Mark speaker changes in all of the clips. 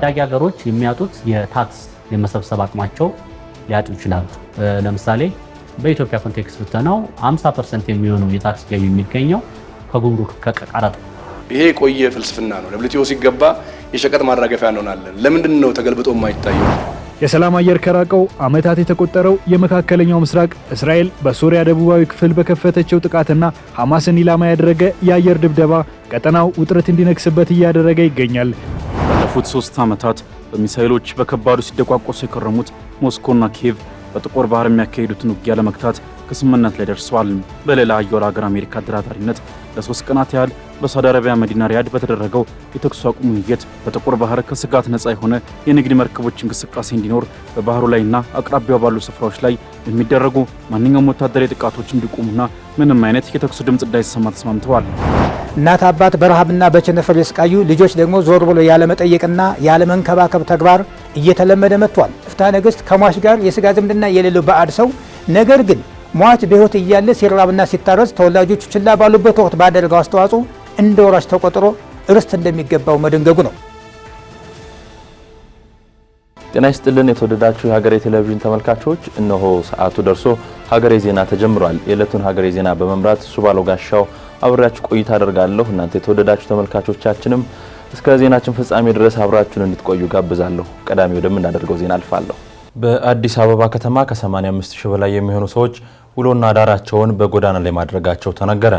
Speaker 1: ታዳጊ ሀገሮች የሚያጡት የታክስ የመሰብሰብ አቅማቸው ሊያጡ ይችላሉ። ለምሳሌ በኢትዮጵያ ኮንቴክስት ብትናው 50% የሚሆነው የታክስ ገቢ የሚገኘው ከጉምሩክ ከቀረጥ።
Speaker 2: ይሄ የቆየ ፍልስፍና ነው። WTO ሲገባ የሸቀጥ ማራገፊያ እንሆናለን። ለምንድን ነው ተገልብጦ የማይታየው?
Speaker 3: የሰላም አየር ከራቀው ዓመታት የተቆጠረው የመካከለኛው ምስራቅ እስራኤል በሶሪያ ደቡባዊ ክፍል በከፈተችው ጥቃትና ሐማስን ኢላማ ያደረገ የአየር ድብደባ ቀጠናው ውጥረት እንዲነግስበት እያደረገ ይገኛል።
Speaker 4: ባለፉት 3 ዓመታት በሚሳኤሎች በከባዱ ሲደቋቆሱ የከረሙት ሞስኮና ኪየቭ በጥቁር ባህር የሚያካሂዱትን ውጊያ ለመግታት ከስምምነት ላይ ደርሰዋል። በሌላ አየር ሀገር አሜሪካ አደራዳሪነት ለ3 ቀናት ያህል በሳውዲ አረቢያ መዲና ሪያድ በተደረገው የተኩስ አቁም ውይይት በጥቁር ባህር ከስጋት ነፃ የሆነ የንግድ መርከቦች እንቅስቃሴ እንዲኖር በባህሩ ላይና አቅራቢያው ባሉ ስፍራዎች ላይ የሚደረጉ ማንኛውም ወታደራዊ ጥቃቶች እንዲቆሙና ምንም አይነት የተኩስ ድምፅ እንዳይሰማ ተስማምተዋል።
Speaker 5: እናት አባት በረሃብና በቸነፈር የስቃዩ ልጆች ደግሞ ዞር ብሎ ያለ መጠየቅና ያለ መንከባከብ ተግባር እየተለመደ መጥቷል። ፍትሐ ነገሥት ከሟች ጋር የስጋ ዝምድና የሌለው ባዕድ ሰው ነገር ግን ሟች በሕይወት እያለ ሲራብና ሲታረዝ ተወላጆቹ ችላ ባሉበት ወቅት ባደረገው አስተዋጽኦ እንደ ወራሽ ተቆጥሮ ርስት እንደሚገባው መደንገጉ ነው።
Speaker 6: ጤና ይስጥልን የተወደዳችሁ የሀገሬ ቴሌቪዥን ተመልካቾች፣ እነሆ ሰዓቱ ደርሶ ሀገሬ ዜና ተጀምሯል። የዕለቱን ሀገሬ ዜና በመምራት ሱባሎ ጋሻው አብራችሁ ቆይታ አደርጋለሁ። እናንተ የተወደዳችሁ ተመልካቾቻችንም እስከ ዜናችን ፍጻሜ ድረስ አብራችሁን እንድትቆዩ ጋብዛለሁ። ቀዳሚ ወደምናደርገው ዜና አልፋለሁ። በአዲስ አበባ ከተማ ከ85,000 በላይ የሚሆኑ ሰዎች ውሎና አዳራቸውን በጎዳና ላይ ማድረጋቸው ተነገረ።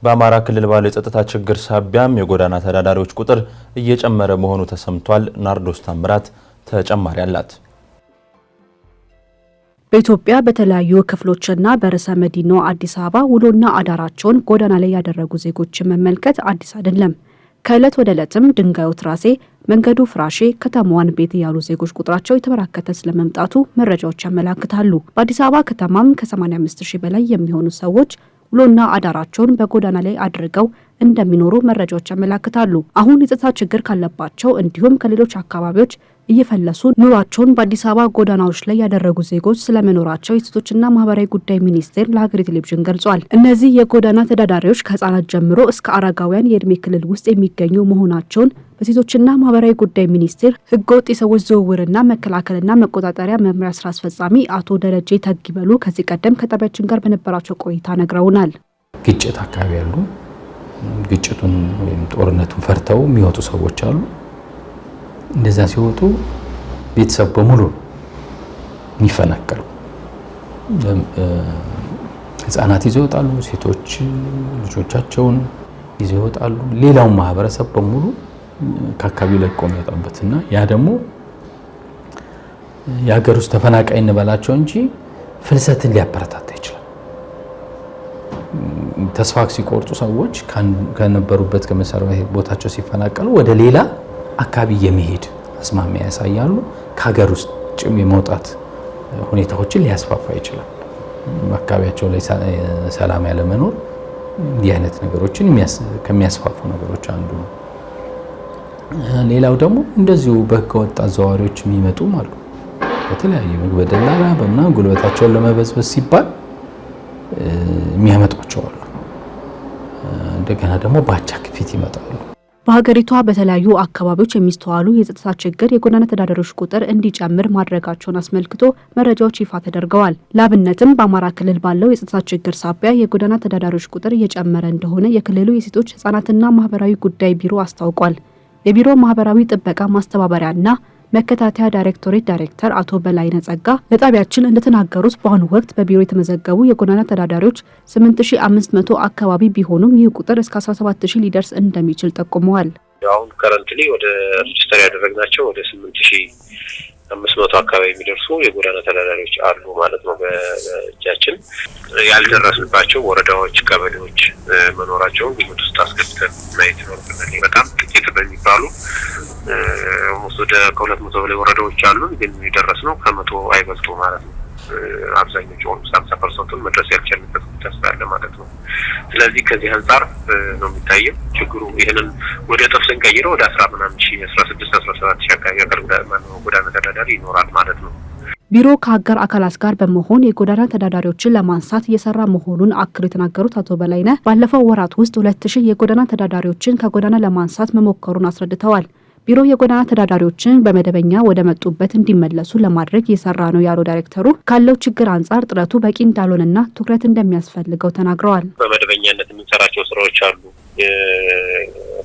Speaker 6: በአማራ ክልል ባለው የጸጥታ ችግር ሳቢያም የጎዳና ተዳዳሪዎች ቁጥር እየጨመረ መሆኑ ተሰምቷል። ናርዶስ ታምራት ተጨማሪ አላት።
Speaker 7: በኢትዮጵያ በተለያዩ ክፍሎችና በርዕሰ መዲናዋ አዲስ አበባ ውሎና አዳራቸውን ጎዳና ላይ ያደረጉ ዜጎችን መመልከት አዲስ አይደለም። ከዕለት ወደ ዕለትም ድንጋዩ ትራሴ፣ መንገዱ ፍራሼ፣ ከተማዋን ቤት ያሉ ዜጎች ቁጥራቸው የተበራከተ ስለመምጣቱ መረጃዎች ያመላክታሉ። በአዲስ አበባ ከተማም ከ85,000 በላይ የሚሆኑ ሰዎች ውሎና አዳራቸውን በጎዳና ላይ አድርገው እንደሚኖሩ መረጃዎች ያመላክታሉ። አሁን የጸጥታ ችግር ካለባቸው እንዲሁም ከሌሎች አካባቢዎች እየፈለሱ ኑሯቸውን በአዲስ አበባ ጎዳናዎች ላይ ያደረጉ ዜጎች ስለመኖራቸው የሴቶችና ማህበራዊ ጉዳይ ሚኒስቴር ለሀገሬ ቴሌቪዥን ገልጿል። እነዚህ የጎዳና ተዳዳሪዎች ከህፃናት ጀምሮ እስከ አረጋውያን የእድሜ ክልል ውስጥ የሚገኙ መሆናቸውን በሴቶችና ማህበራዊ ጉዳይ ሚኒስቴር ህገወጥ የሰዎች ዝውውርና መከላከልና መቆጣጠሪያ መምሪያ ስራ አስፈጻሚ አቶ ደረጀ ተግበሉ ከዚህ ቀደም ከጣቢያችን ጋር በነበራቸው ቆይታ ነግረውናል።
Speaker 8: ግጭት አካባቢ ያሉ ግጭቱን ወይም ጦርነቱን ፈርተው የሚወጡ ሰዎች አሉ። እንደዛ ሲወጡ ቤተሰብ በሙሉ የሚፈናቀሉ ህፃናት ይዘው ይወጣሉ። ሴቶች ልጆቻቸውን ይዘው ይወጣሉ። ሌላው ማህበረሰብ በሙሉ ከአካባቢው ለቆ የሚወጣበትና ያ ደግሞ የሀገር ውስጥ ተፈናቃይ እንበላቸው እንጂ ፍልሰትን ሊያበረታታ ይችላል። ተስፋ ሲቆርጡ ሰዎች ከነበሩበት ከመሰረታዊ ቦታቸው ሲፈናቀሉ ወደ ሌላ አካባቢ የመሄድ አስማሚያ ያሳያሉ። ከሀገር ውስጥ ጭም የመውጣት ሁኔታዎችን ሊያስፋፋ ይችላል። አካባቢያቸው ላይ ሰላም ያለ መኖር እንዲህ አይነት ነገሮችን ከሚያስፋፉ ነገሮች አንዱ ነው። ሌላው ደግሞ እንደዚሁ በህገወጥ አዘዋዋሪዎች የሚመጡም አሉ። በተለያየ ምግብ ደላላ በመናም ጉልበታቸውን ለመበዝበዝ ሲባል የሚያመጧቸው አሉ። እንደገና ደግሞ ባቻ ክፊት ይመጣሉ።
Speaker 7: በሀገሪቷ በተለያዩ አካባቢዎች የሚስተዋሉ የጸጥታ ችግር የጎዳና ተዳዳሪዎች ቁጥር እንዲጨምር ማድረጋቸውን አስመልክቶ መረጃዎች ይፋ ተደርገዋል። ላብነትም በአማራ ክልል ባለው የጸጥታ ችግር ሳቢያ የጎዳና ተዳዳሪዎች ቁጥር እየጨመረ እንደሆነ የክልሉ የሴቶች ህጻናትና ማህበራዊ ጉዳይ ቢሮ አስታውቋል። የቢሮ ማህበራዊ ጥበቃ ማስተባበሪያና መከታተያ ዳይሬክቶሬት ዳይሬክተር አቶ በላይነህ ጸጋ ለጣቢያችን እንደተናገሩት በአሁኑ ወቅት በቢሮ የተመዘገቡ የጎዳና ተዳዳሪዎች 8500 አካባቢ ቢሆኑም ይህ ቁጥር እስከ 17000 ሊደርስ እንደሚችል ጠቁመዋል።
Speaker 9: አሁን ከረንትሊ ወደ ሬጅስተር ያደረግናቸው ወደ 8500 አካባቢ የሚደርሱ የጎዳና ተዳዳሪዎች አሉ ማለት ነው። በእጃችን ያልደረስንባቸው ወረዳዎች፣ ቀበሌዎች መኖራቸውን ግምት ውስጥ አስገብተን ማየት ይኖርብናል። በጣም ጥቂት በሚባሉ ወደ ከ200 በላይ ወረዳዎች አሉ፣ ግን የደረስነው ከ100 አይበልጡ ማለት ነው። አብዛኞቹ 50% መድረስ ያልቻልንበት ተስፋ ያለ ማለት ነው። ስለዚህ ከዚህ አንፃር ነው የሚታየው ችግሩ። ይሄንን ወደ እጥፍ ስንቀይረው ወደ 16-17 አካባቢ ጎዳና ተዳዳሪ ይኖራል ማለት ነው።
Speaker 7: ቢሮ ከአጋር አካላት ጋር በመሆን የጎዳና ተዳዳሪዎችን ለማንሳት እየሰራ መሆኑን አክለው የተናገሩት አቶ በላይነህ ባለፈው ወራት ውስጥ 2000 የጎዳና ተዳዳሪዎችን ከጎዳና ለማንሳት መሞከሩን አስረድተዋል። ቢሮ የጎዳና ተዳዳሪዎችን በመደበኛ ወደ መጡበት እንዲመለሱ ለማድረግ እየሰራ ነው ያሉ ዳይሬክተሩ ካለው ችግር አንጻር ጥረቱ በቂ እንዳልሆነና ትኩረት እንደሚያስፈልገው ተናግረዋል።
Speaker 9: በመደበኛነት የምንሰራቸው ስራዎች አሉ።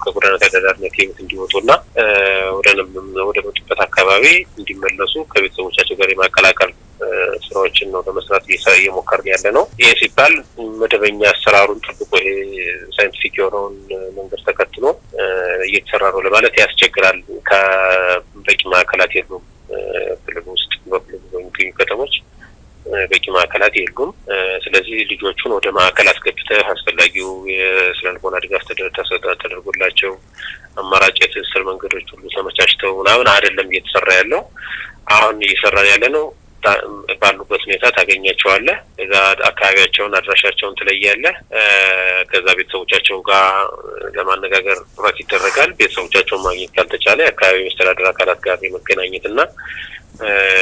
Speaker 9: ከጎዳና ተዳዳሪነት ህይወት እንዲወጡና ወደ መጡበት አካባቢ እንዲመለሱ ከቤተሰቦቻቸው ጋር የማቀላቀል ስራዎችን ነው ለመስራት እየሞከርን ያለ ነው። ይሄ ሲባል መደበኛ አሰራሩን ጠብቆ ይሄ ሳይንቲፊክ የሆነውን መንገድ ተከትሎ እየተሰራ ነው ለማለት ያስቸግራል። ከበቂ ማዕከላት የሉም። ክልል ውስጥ በሚገኙ ከተሞች በቂ ማዕከላት የሉም። ስለዚህ ልጆቹን ወደ ማዕከል አስገብተህ አስፈላጊው የስነልቦና ድጋፍ ተደርጎላቸው አማራጭ የትስስር መንገዶች ሁሉ ተመቻችተው ምናምን አይደለም እየተሰራ ያለው። አሁን እየሰራ ያለ ነው ባሉበት ሁኔታ ታገኛቸዋለህ። እዛ አካባቢያቸውን አድራሻቸውን ትለያለህ። ከዛ ቤተሰቦቻቸው ጋር ለማነጋገር ጥረት ይደረጋል። ቤተሰቦቻቸውን ማግኘት ካልተቻለ የአካባቢ መስተዳድር አካላት ጋር የመገናኘትና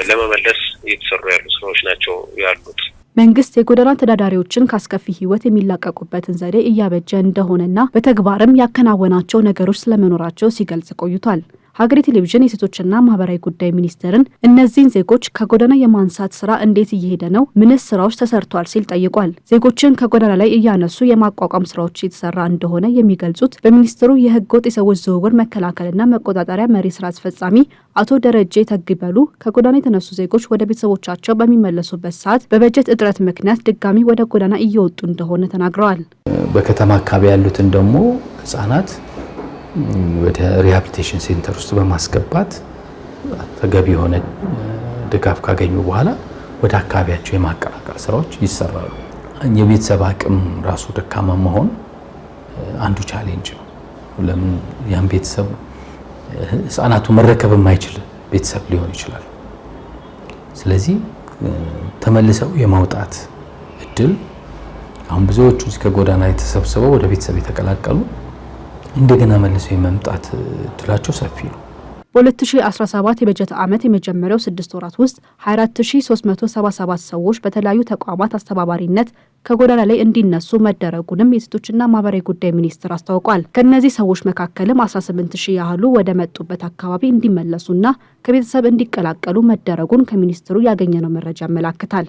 Speaker 9: ለመመለስ እየተሰሩ ያሉ ስራዎች ናቸው ያሉት።
Speaker 7: መንግስት የጎዳና ተዳዳሪዎችን ካስከፊ ህይወት የሚላቀቁበትን ዘዴ እያበጀ እንደሆነና በተግባርም ያከናወናቸው ነገሮች ስለመኖራቸው ሲገልጽ ቆይቷል። ሀገሬ ቴሌቪዥን የሴቶችና ማህበራዊ ጉዳይ ሚኒስቴርን እነዚህን ዜጎች ከጎዳና የማንሳት ስራ እንዴት እየሄደ ነው? ምንስ ስራዎች ተሰርቷል? ሲል ጠይቋል። ዜጎችን ከጎዳና ላይ እያነሱ የማቋቋም ስራዎች የተሰራ እንደሆነ የሚገልጹት በሚኒስቴሩ የህገ ወጥ የሰዎች ዝውውር መከላከልና መቆጣጠሪያ መሪ ስራ አስፈጻሚ አቶ ደረጀ ተግበሉ ከጎዳና የተነሱ ዜጎች ወደ ቤተሰቦቻቸው በሚመለሱበት ሰዓት በበጀት እጥረት ምክንያት ድጋሚ ወደ ጎዳና እየወጡ እንደሆነ ተናግረዋል።
Speaker 8: በከተማ አካባቢ ያሉትን ደግሞ ህጻናት ወደ ሪሃቢሊቴሽን ሴንተር ውስጥ በማስገባት ተገቢ የሆነ ድጋፍ ካገኙ በኋላ ወደ አካባቢያቸው የማቀላቀል ስራዎች ይሰራሉ። የቤተሰብ አቅም ራሱ ደካማ መሆን አንዱ ቻሌንጅ ነው። ለምን ያን ቤተሰብ ህፃናቱ መረከብ የማይችል ቤተሰብ ሊሆን ይችላል። ስለዚህ ተመልሰው የማውጣት እድል አሁን ብዙዎቹ ከጎዳና የተሰብስበው ወደ ቤተሰብ የተቀላቀሉ እንደገና መልሰው የመምጣት እድላቸው ሰፊ ነው።
Speaker 7: በ2017 የበጀት ዓመት የመጀመሪያው 6 ወራት ውስጥ 24377 ሰዎች በተለያዩ ተቋማት አስተባባሪነት ከጎዳና ላይ እንዲነሱ መደረጉንም የሴቶችና ማህበራዊ ጉዳይ ሚኒስቴር አስታውቋል። ከነዚህ ሰዎች መካከልም 18000 ያህሉ ወደ መጡበት አካባቢ እንዲመለሱና ከቤተሰብ እንዲቀላቀሉ መደረጉን ከሚኒስቴሩ ያገኘነው መረጃ ያመለክታል።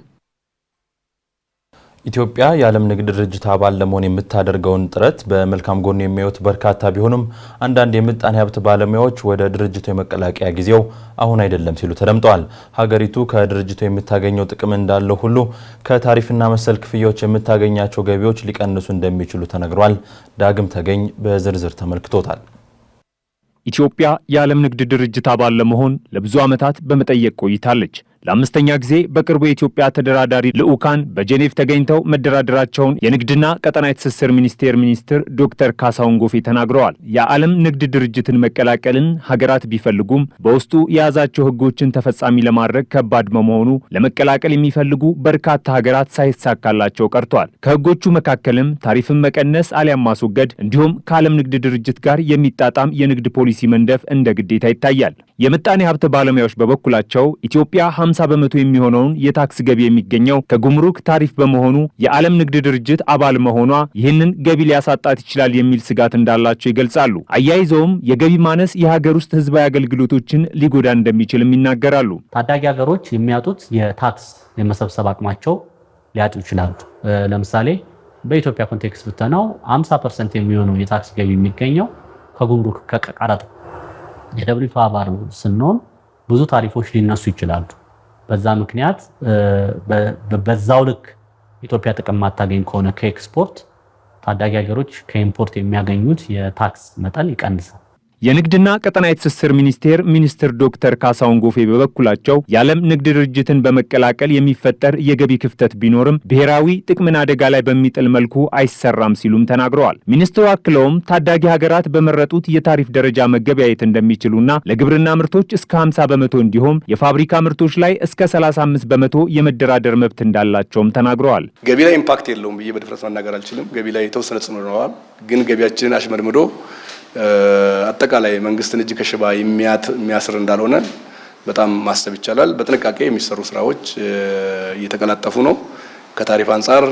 Speaker 6: ኢትዮጵያ የዓለም ንግድ ድርጅት አባል ለመሆን የምታደርገውን ጥረት በመልካም ጎን የሚያዩት በርካታ ቢሆኑም አንዳንድ የምጣኔ ሀብት ባለሙያዎች ወደ ድርጅቱ የመቀላቀያ ጊዜው አሁን አይደለም ሲሉ ተደምጠዋል። ሀገሪቱ ከድርጅቱ የምታገኘው ጥቅም እንዳለው ሁሉ ከታሪፍና መሰል ክፍያዎች የምታገኛቸው ገቢዎች ሊቀንሱ እንደሚችሉ ተነግሯል። ዳግም ተገኝ በዝርዝር ተመልክቶታል።
Speaker 10: ኢትዮጵያ የዓለም ንግድ ድርጅት አባል ለመሆን ለብዙ ዓመታት በመጠየቅ ቆይታለች። ለአምስተኛ ጊዜ በቅርቡ የኢትዮጵያ ተደራዳሪ ልዑካን በጄኔቭ ተገኝተው መደራደራቸውን የንግድና ቀጠናዊ ትስስር ሚኒስትር ዶክተር ካሳሁን ጎፌ ተናግረዋል። የዓለም ንግድ ድርጅትን መቀላቀልን ሀገራት ቢፈልጉም በውስጡ የያዛቸው ሕጎችን ተፈጻሚ ለማድረግ ከባድ በመሆኑ ለመቀላቀል የሚፈልጉ በርካታ ሀገራት ሳይሳካላቸው ቀርቷል። ከሕጎቹ መካከልም ታሪፍን መቀነስ አሊያም ማስወገድ እንዲሁም ከዓለም ንግድ ድርጅት ጋር የሚጣጣም የንግድ ፖሊሲ መንደፍ እንደ ግዴታ ይታያል። የምጣኔ ሀብት ባለሙያዎች በበኩላቸው ኢትዮጵያ 50 በመቶ የሚሆነውን የታክስ ገቢ የሚገኘው ከጉምሩክ ታሪፍ በመሆኑ የዓለም ንግድ ድርጅት አባል መሆኗ ይህንን ገቢ ሊያሳጣት ይችላል የሚል ስጋት እንዳላቸው ይገልጻሉ። አያይዘውም የገቢ ማነስ የሀገር ውስጥ ህዝባዊ አገልግሎቶችን ሊጎዳ እንደሚችልም ይናገራሉ።
Speaker 1: ታዳጊ ሀገሮች የሚያጡት የታክስ የመሰብሰብ አቅማቸው ሊያጡ ይችላሉ። ለምሳሌ በኢትዮጵያ ኮንቴክስት ብተናው 50% የሚሆነው የታክስ ገቢ የሚገኘው ከጉምሩክ ከቀረጥ የደብሊቱ አባል ስንሆን ብዙ ታሪፎች ሊነሱ ይችላሉ። በዛ ምክንያት በዛው ልክ ኢትዮጵያ ጥቅም ማታገኝ ከሆነ ከኤክስፖርት ታዳጊ ሀገሮች ከኢምፖርት የሚያገኙት የታክስ መጠን ይቀንሳል።
Speaker 10: የንግድና ቀጠናዊ ትስስር ሚኒስትር ዶክተር ካሳሁን ጎፌ በበኩላቸው የዓለም ንግድ ድርጅትን በመቀላቀል የሚፈጠር የገቢ ክፍተት ቢኖርም ብሔራዊ ጥቅምን አደጋ ላይ በሚጥል መልኩ አይሰራም ሲሉም ተናግረዋል። ሚኒስትሩ አክለውም ታዳጊ ሀገራት በመረጡት የታሪፍ ደረጃ መገበያየት እንደሚችሉና ለግብርና ምርቶች እስከ 50 በመቶ እንዲሁም የፋብሪካ ምርቶች ላይ እስከ 35 በመቶ የመደራደር መብት እንዳላቸውም ተናግረዋል።
Speaker 2: ገቢ ላይ ኢምፓክት የለውም ብዬ በድፍረት መናገር አልችልም። ገቢ ላይ የተወሰነ ጽዕኖ ይኖረዋል። ግን ገቢያችንን አሽመድምዶ አጠቃላይ መንግስትን እጅ ከሽባ የሚያስር እንዳልሆነ በጣም ማሰብ ይቻላል። በጥንቃቄ የሚሰሩ ስራዎች እየተቀላጠፉ ነው። ከታሪፍ አንጻር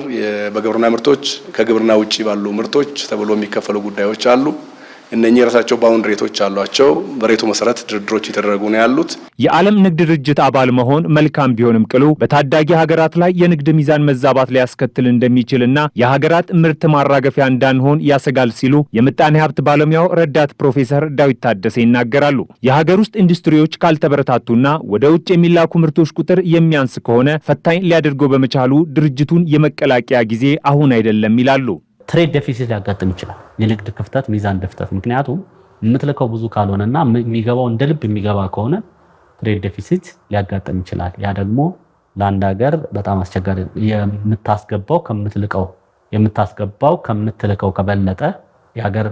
Speaker 2: በግብርና ምርቶች ከግብርና ውጪ ባሉ ምርቶች ተብሎ የሚከፈሉ ጉዳዮች አሉ። እነኚህ የራሳቸው ባውንድሬቶች አሏቸው። በሬቱ መሰረት ድርድሮች የተደረጉ ነው ያሉት።
Speaker 10: የዓለም ንግድ ድርጅት አባል መሆን መልካም ቢሆንም ቅሉ በታዳጊ ሀገራት ላይ የንግድ ሚዛን መዛባት ሊያስከትል እንደሚችልና የሀገራት ምርት ማራገፊያ እንዳንሆን ያሰጋል ሲሉ የምጣኔ ሀብት ባለሙያው ረዳት ፕሮፌሰር ዳዊት ታደሰ ይናገራሉ። የሀገር ውስጥ ኢንዱስትሪዎች ካልተበረታቱና ወደ ውጭ የሚላኩ ምርቶች ቁጥር የሚያንስ ከሆነ ፈታኝ ሊያደርገው በመቻሉ ድርጅቱን የመቀላቀያ ጊዜ አሁን አይደለም ይላሉ።
Speaker 1: ትሬድ ዴፊሲት ሊያጋጥም ይችላል። የንግድ ክፍተት፣ ሚዛን ድፍተት። ምክንያቱም የምትልከው ብዙ ካልሆነና የሚገባው እንደ ልብ የሚገባ ከሆነ ትሬድ ዴፊሲት ሊያጋጥም ይችላል። ያ ደግሞ ለአንድ ሀገር በጣም አስቸጋሪ፣ የምታስገባው ከምትልከው ከበለጠ የሀገር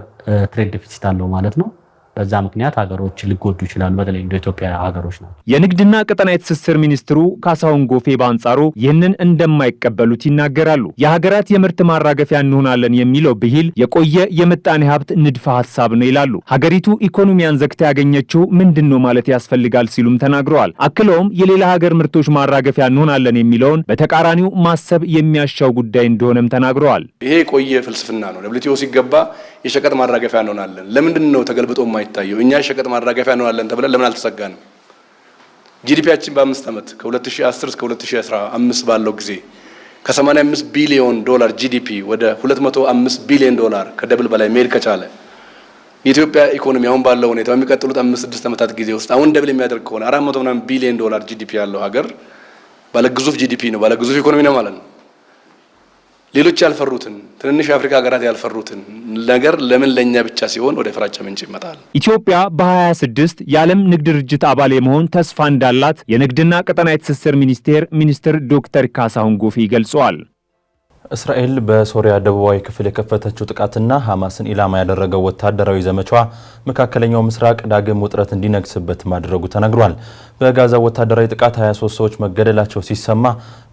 Speaker 1: ትሬድ ዴፊሲት አለው ማለት ነው። በዛ ምክንያት ሀገሮች ሊጎዱ ይችላሉ። በተለይ እንደ ኢትዮጵያ ሀገሮች ነው።
Speaker 10: የንግድና ቀጠናዊ ትስስር ሚኒስትሩ ካሳሁን ጎፌ በአንጻሩ ይህንን እንደማይቀበሉት ይናገራሉ። የሀገራት የምርት ማራገፊያ እንሆናለን የሚለው ብሂል የቆየ የምጣኔ ሀብት ንድፈ ሀሳብ ነው ይላሉ። ሀገሪቱ ኢኮኖሚያን ዘግታ ያገኘችው ምንድን ነው ማለት ያስፈልጋል ሲሉም ተናግረዋል። አክለውም የሌላ ሀገር ምርቶች ማራገፊያ እንሆናለን የሚለውን በተቃራኒው ማሰብ የሚያሻው ጉዳይ እንደሆነም ተናግረዋል።
Speaker 2: ይሄ የቆየ ፍልስፍና ነው። WTO ሲገባ የሸቀጥ ማራገፊያ እንሆናለን። ለምንድን ነው ተገልብጦ የማይታየው? እኛ የሸቀጥ ማራገፊያ እንሆናለን ተብለን ለምን አልተሰጋንም? ጂዲፒያችን በ5 ዓመት ከ2010 እስከ 2015 ባለው ጊዜ ከ85 ቢሊዮን ዶላር ጂዲፒ ወደ 205 ቢሊዮን ዶላር ከደብል በላይ መሄድ ከቻለ የኢትዮጵያ ኢኮኖሚ አሁን ባለው ሁኔታ በሚቀጥሉት 5-6 ዓመታት ጊዜ ውስጥ አሁን ደብል የሚያደርግ ከሆነ 400 ቢሊዮን ዶላር ጂዲፒ ያለው ሀገር ባለግዙፍ ጂዲፒ ነው፣ ባለግዙፍ ኢኮኖሚ ነው ማለት ነው። ሌሎች ያልፈሩትን ትንንሽ የአፍሪካ ሀገራት ያልፈሩትን ነገር ለምን ለኛ ብቻ ሲሆን ወደ ፍራቻ ምንጭ ይመጣል?
Speaker 10: ኢትዮጵያ በ2026 የዓለም ንግድ ድርጅት አባል የመሆን ተስፋ እንዳላት የንግድና ቀጠናዊ ትስስር ሚኒስትር ዶክተር ካሳሁን ጎፌ ገልጸዋል።
Speaker 6: እስራኤል በሶሪያ ደቡባዊ ክፍል የከፈተችው ጥቃትና ሐማስን ኢላማ ያደረገው ወታደራዊ ዘመቻ መካከለኛው ምስራቅ ዳግም ውጥረት እንዲነግስበት ማድረጉ ተነግሯል። በጋዛ ወታደራዊ ጥቃት 23 ሰዎች መገደላቸው ሲሰማ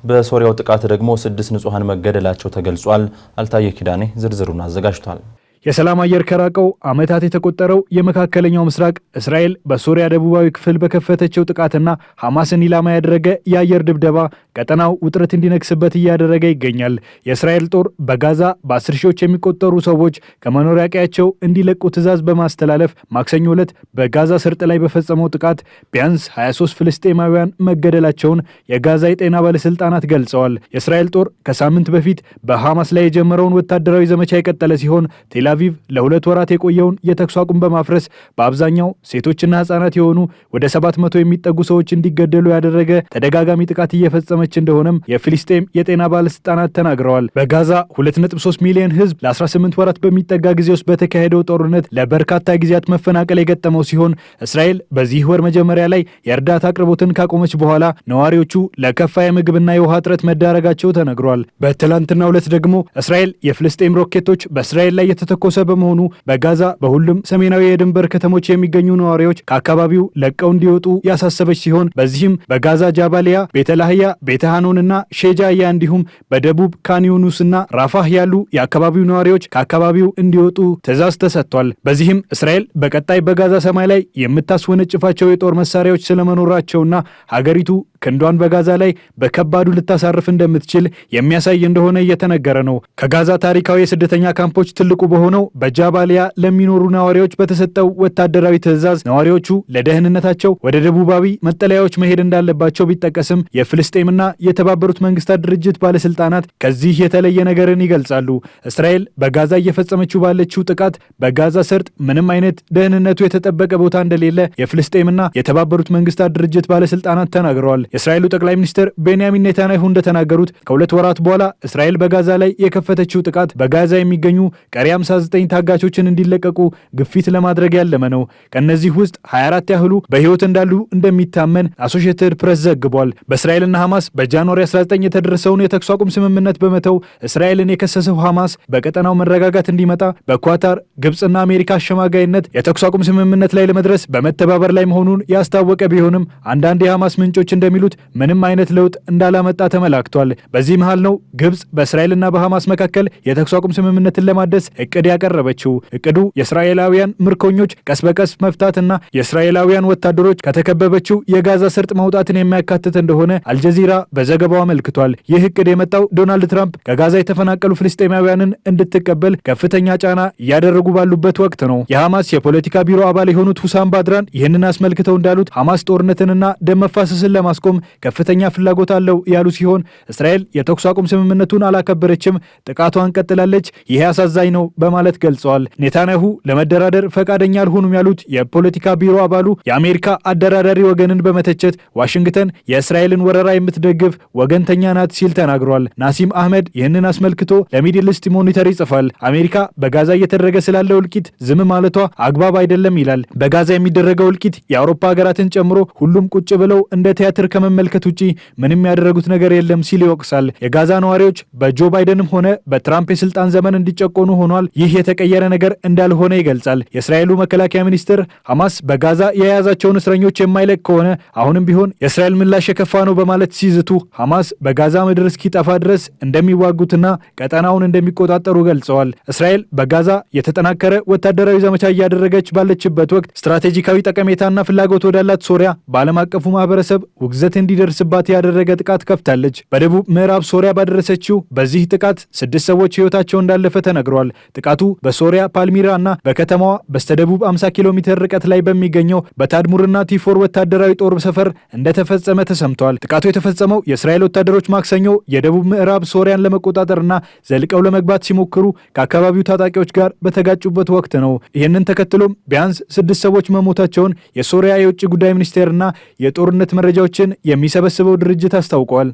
Speaker 6: በሶሪያው ጥቃት ደግሞ 6 ንጹሃን መገደላቸው ተገልጿል። አልታየ ኪዳኔ ዝርዝሩን አዘጋጅቷል።
Speaker 3: የሰላም አየር ከራቀው ዓመታት የተቆጠረው የመካከለኛው ምስራቅ እስራኤል በሶሪያ ደቡባዊ ክፍል በከፈተችው ጥቃትና ሐማስን ኢላማ ያደረገ የአየር ድብደባ ቀጠናው ውጥረት እንዲነግስበት እያደረገ ይገኛል። የእስራኤል ጦር በጋዛ በ10 ሺዎች የሚቆጠሩ ሰዎች ከመኖሪያ ቀያቸው እንዲለቁ ትዕዛዝ በማስተላለፍ ማክሰኞ ዕለት በጋዛ ሰርጥ ላይ በፈጸመው ጥቃት ቢያንስ 23 ፍልስጤማውያን መገደላቸውን የጋዛ የጤና ባለስልጣናት ገልጸዋል። የእስራኤል ጦር ከሳምንት በፊት በሐማስ ላይ የጀመረውን ወታደራዊ ዘመቻ የቀጠለ ሲሆን ቴል አቪቭ ለ2 ወራት የቆየውን የተኩስ አቁም በማፍረስ በአብዛኛው ሴቶችና ህጻናት የሆኑ ወደ 700 የሚጠጉ ሰዎች እንዲገደሉ ያደረገ ተደጋጋሚ ጥቃት እየፈጸመች እንደሆነም የፊልስጤም የጤና ባለስልጣናት ተናግረዋል። በጋዛ 2.3 ሚሊዮን ህዝብ ለ18 ወራት በሚጠጋ ጊዜ ውስጥ በተካሄደው ጦርነት ለበርካታ ጊዜያት መፈናቀል የገጠመው ሲሆን እስራኤል በዚህ ወር መጀመሪያ ላይ የእርዳታ አቅርቦትን ካቆመች በኋላ ነዋሪዎቹ ለከፋ የምግብና የውሃ እጥረት መዳረጋቸው ተነግሯል። በትላንትናው ዕለት ደግሞ እስራኤል የፊልስጤም ሮኬቶች በእስራኤል ላይ የተተኮሰ በመሆኑ በጋዛ በሁሉም ሰሜናዊ የድንበር ከተሞች የሚገኙ ነዋሪዎች ከአካባቢው ለቀው እንዲወጡ ያሳሰበች ሲሆን በዚህም በጋዛ ጃባሊያ፣ ቤተላህያ፣ ቤተሃኖንና ሼጃያ እንዲሁም በደቡብ ካንዩኑስና ራፋህ ያሉ የአካባቢው ነዋሪዎች ከአካባቢው እንዲወጡ ትዕዛዝ ተሰጥቷል። በዚህም እስራኤል በቀጣይ በጋዛ ሰማይ ላይ የምታስወነጭፋቸው የጦር መሳሪያዎች ስለመኖራቸውና ሀገሪቱ ክንዷን በጋዛ ላይ በከባዱ ልታሳርፍ እንደምትችል የሚያሳይ እንደሆነ እየተነገረ ነው። ከጋዛ ታሪካዊ የስደተኛ ካምፖች ትልቁ በሆነው በጃባሊያ ለሚኖሩ ነዋሪዎች በተሰጠው ወታደራዊ ትዕዛዝ ነዋሪዎቹ ለደህንነታቸው ወደ ደቡባዊ መጠለያዎች መሄድ እንዳለባቸው ቢጠቀስም የፍልስጤምና የተባበሩት መንግስታት ድርጅት ባለስልጣናት ከዚህ የተለየ ነገርን ይገልጻሉ። እስራኤል በጋዛ እየፈጸመችው ባለችው ጥቃት በጋዛ ሰርጥ ምንም አይነት ደህንነቱ የተጠበቀ ቦታ እንደሌለ የፍልስጤምና የተባበሩት መንግስታት ድርጅት ባለስልጣናት ተናግረዋል። የእስራኤሉ ጠቅላይ ሚኒስትር ቤንያሚን ኔታንያሁ እንደተናገሩት ከ2 ወራት በኋላ እስራኤል በጋዛ ላይ የከፈተችው ጥቃት በጋዛ የሚገኙ ቀሪ 59 ታጋቾችን እንዲለቀቁ ግፊት ለማድረግ ያለመ ነው። ከነዚህ ውስጥ 24 ያህሉ በህይወት እንዳሉ እንደሚታመን አሶሺየትድ ፕሬስ ዘግቧል። በእስራኤልና ሐማስ በጃንዋሪ 19 የተደረሰውን የተኩስ አቁም ስምምነት በመተው እስራኤልን የከሰሰው ሐማስ በቀጠናው መረጋጋት እንዲመጣ በኳታር ግብፅና አሜሪካ አሸማጋይነት የተኩስ አቁም ስምምነት ላይ ለመድረስ በመተባበር ላይ መሆኑን ያስታወቀ ቢሆንም አንዳንድ የሐማስ ምንጮች እንደሚሉት ቢሉት ምንም አይነት ለውጥ እንዳላመጣ ተመላክቷል። በዚህ መሃል ነው ግብጽ በእስራኤልና በሐማስ መካከል የተኩስ አቁም ስምምነትን ለማደስ እቅድ ያቀረበችው። እቅዱ የእስራኤላውያን ምርኮኞች ቀስ በቀስ መፍታትና የእስራኤላውያን ወታደሮች ከተከበበችው የጋዛ ሰርጥ መውጣትን የሚያካትት እንደሆነ አልጀዚራ በዘገባው አመልክቷል። ይህ እቅድ የመጣው ዶናልድ ትራምፕ ከጋዛ የተፈናቀሉ ፍልስጤማውያንን እንድትቀበል ከፍተኛ ጫና እያደረጉ ባሉበት ወቅት ነው። የሐማስ የፖለቲካ ቢሮ አባል የሆኑት ሁሳም ባድራን ይህንን አስመልክተው እንዳሉት ሐማስ ጦርነትንና ደም መፋሰስን ለማስቆም ከፍተኛ ፍላጎት አለው ያሉ ሲሆን እስራኤል የተኩስ አቁም ስምምነቱን አላከበረችም፣ ጥቃቷን ቀጥላለች፣ ይሄ አሳዛኝ ነው በማለት ገልጸዋል። ኔታንያሁ ለመደራደር ፈቃደኛ አልሆኑም ያሉት የፖለቲካ ቢሮ አባሉ የአሜሪካ አደራዳሪ ወገንን በመተቸት ዋሽንግተን የእስራኤልን ወረራ የምትደግፍ ወገንተኛ ናት ሲል ተናግሯል። ናሲም አህመድ ይህንን አስመልክቶ ለሚድል ኢስት ሞኒተር ይጽፋል። አሜሪካ በጋዛ እየተደረገ ስላለው እልቂት ዝም ማለቷ አግባብ አይደለም ይላል። በጋዛ የሚደረገው እልቂት የአውሮፓ ሀገራትን ጨምሮ ሁሉም ቁጭ ብለው እንደ ቲያትር ከመመልከት ውጪ ምንም ያደረጉት ነገር የለም ሲል ይወቅሳል። የጋዛ ነዋሪዎች በጆ ባይደንም ሆነ በትራምፕ የስልጣን ዘመን እንዲጨቆኑ ሆኗል። ይህ የተቀየረ ነገር እንዳልሆነ ይገልጻል። የእስራኤሉ መከላከያ ሚኒስትር ሐማስ በጋዛ የያዛቸውን እስረኞች የማይለቅ ከሆነ አሁንም ቢሆን የእስራኤል ምላሽ የከፋ ነው በማለት ሲዝቱ ሐማስ በጋዛ ምድር እስኪጠፋ ድረስ እንደሚዋጉትና ቀጠናውን እንደሚቆጣጠሩ ገልጸዋል። እስራኤል በጋዛ የተጠናከረ ወታደራዊ ዘመቻ እያደረገች ባለችበት ወቅት ስትራቴጂካዊ ጠቀሜታና ፍላጎት ወዳላት ሶሪያ በዓለም አቀፉ ማህበረሰብ ውግዘት እንዲደርስባት ያደረገ ጥቃት ከፍታለች። በደቡብ ምዕራብ ሶሪያ ባደረሰችው በዚህ ጥቃት 6 ሰዎች ሕይወታቸው እንዳለፈ ተነግሯል። ጥቃቱ በሶሪያ ፓልሚራ እና በከተማዋ በስተደቡብ 50 ኪሎ ሜትር ርቀት ላይ በሚገኘው በታድሙርና ቲፎር ወታደራዊ ጦር ሰፈር እንደተፈጸመ ተሰምቷል። ጥቃቱ የተፈጸመው የእስራኤል ወታደሮች ማክሰኞ የደቡብ ምዕራብ ሶሪያን ለመቆጣጠርና ዘልቀው ለመግባት ሲሞክሩ ከአካባቢው ታጣቂዎች ጋር በተጋጩበት ወቅት ነው። ይህንን ተከትሎም ቢያንስ 6 ሰዎች መሞታቸውን የሶሪያ የውጭ ጉዳይ ሚኒስቴርና የጦርነት መረጃዎችን የሚሰበስበው ድርጅት አስታውቀዋል።